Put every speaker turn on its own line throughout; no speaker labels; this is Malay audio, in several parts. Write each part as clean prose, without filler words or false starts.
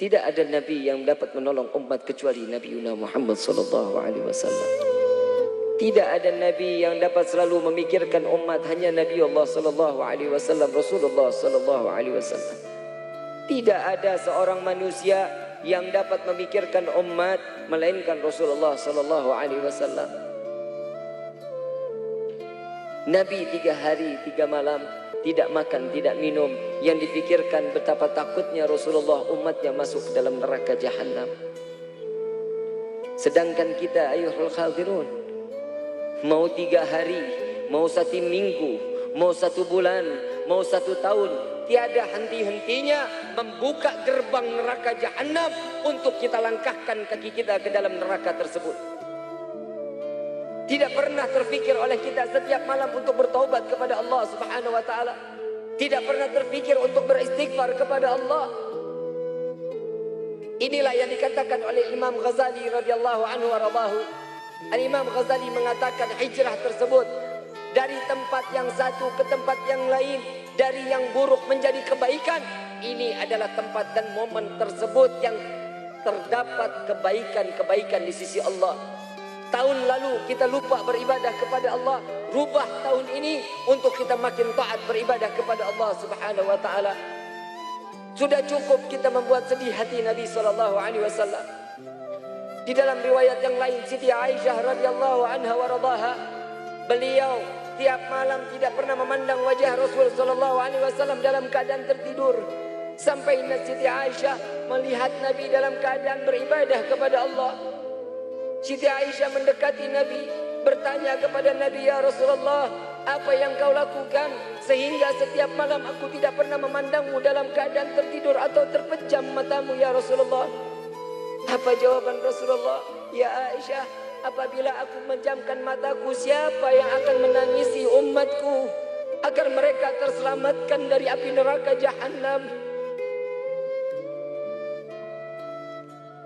Tidak ada nabi yang dapat menolong umat kecuali Nabi Muhammad sallallahu alaihi wasallam. Tidak ada nabi yang dapat selalu memikirkan umat, hanya Nabi Allah sallallahu alaihi wasallam, Rasulullah sallallahu alaihi wasallam. Tidak ada seorang manusia yang dapat memikirkan umat melainkan Rasulullah sallallahu alaihi wasallam. Nabi 3 hari 3 malam tidak makan, tidak minum. Yang dipikirkan betapa takutnya Rasulullah umatnya masuk ke dalam neraka Jahannam. Sedangkan kita ayuhul khadirun, mau 3 hari, mau 1 minggu, mau 1 bulan, mau 1 tahun, tiada henti-hentinya membuka gerbang neraka Jahannam untuk kita langkahkan kaki kita ke dalam neraka tersebut. Tidak pernah terfikir oleh kita setiap malam untuk bertaubat kepada Allah Subhanahu wa taala. Tidak pernah terfikir untuk beristighfar kepada Allah. Inilah yang dikatakan oleh Imam Ghazali radhiyallahu anhu waradahu. Al-Imam Ghazali mengatakan hijrah tersebut dari tempat yang satu ke tempat yang lain, dari yang buruk menjadi kebaikan, ini adalah tempat dan momen tersebut yang terdapat kebaikan-kebaikan di sisi Allah. Tahun lalu kita lupa beribadah kepada Allah, rubah tahun ini untuk kita makin taat beribadah kepada Allah Subhanahu wa taala. Sudah cukup kita membuat sedih hati Nabi sallallahu alaihi wasallam. Di dalam riwayat yang lain, Siti Aisyah radhiyallahu anha wa radhaha, beliau tiap malam tidak pernah memandang wajah Rasul sallallahu alaihi wasallam dalam keadaan tertidur. Sampai Siti Aisyah melihat Nabi dalam keadaan beribadah kepada Allah. Siti Aisyah mendekati Nabi, bertanya kepada Nabi, "Ya Rasulullah, apa yang kau lakukan sehingga setiap malam aku tidak pernah memandangmu dalam keadaan tertidur atau terpejam matamu, ya Rasulullah?" Apa jawaban Rasulullah? "Ya Aisyah, apabila aku menjamkan mataku, siapa yang akan menangisi umatku agar mereka terselamatkan dari api neraka Jahannam?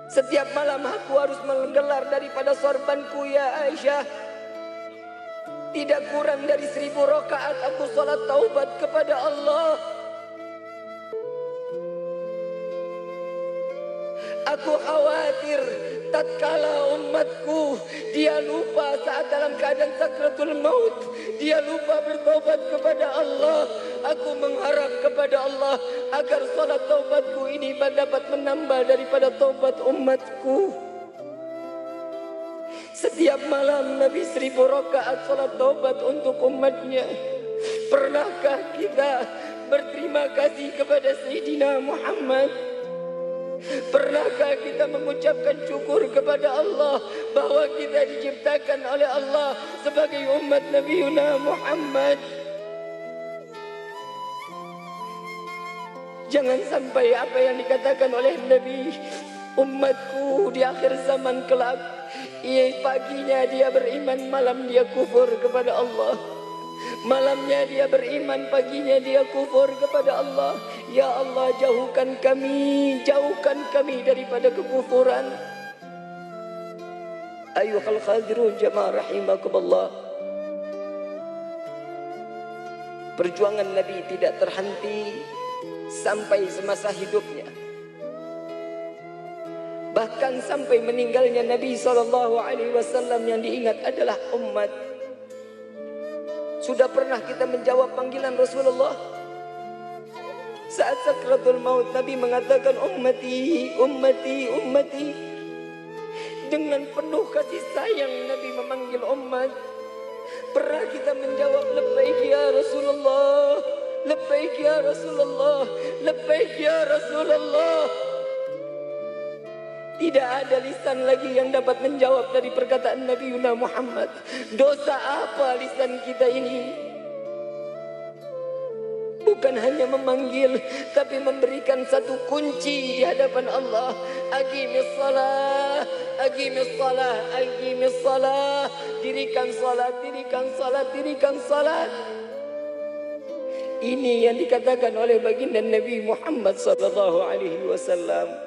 Setiap malam aku harus menggelar daripada sorbanku, ya Aisyah. Tidak kurang dari 1000 rakaat aku salat taubat kepada Allah. Aku khawatir tatkala umatku dia lupa saat dalam keadaan sakratul maut, dia lupa bertaubat kepada Allah. Aku mengharap kepada Allah agar salat taubatku ini dapat menambah daripada taubat umatku." Setiap malam Nabi 1000 rakaat salat taubat untuk umatnya. Pernahkah kita berterima kasih kepada Sayyidina Muhammad? Pernahkah kita mengucapkan syukur kepada Allah bahwa kita diciptakan oleh Allah sebagai umat Nabi Muhammad? Jangan sampai apa yang dikatakan oleh Nabi, umatku di akhir zaman kelak, paginya dia beriman, malam dia kufur kepada Allah. Malamnya dia beriman, paginya dia kufur kepada Allah. Ya Allah, jauhkan kami daripada kekufuran. Ayuhal khadirun jamaah rahimakumullah. Perjuangan Nabi tidak terhenti sampai semasa hidupnya. Bahkan sampai meninggalnya Nabi SAW yang diingat adalah umat. Sudah pernah kita menjawab panggilan Rasulullah? Saat sakratul maut Nabi mengatakan ummati, ummati, ummati. Dengan penuh kasih sayang Nabi memanggil umat. Pernah kita menjawab labbaik ya Rasulullah, labbaik ya Rasulullah, labbaik ya Rasulullah. Tidak ada lisan lagi yang dapat menjawab dari perkataan Nabi Muhammad. Dosa apa lisan kita ini? Bukan hanya memanggil, tapi memberikan satu kunci di hadapan Allah. Aqimis salah, aqimis salah, aqimis salah. Dirikan salat, dirikan salat, dirikan salat. Ini yang dikatakan oleh baginda Nabi Muhammad sallallahu alaihi wasallam.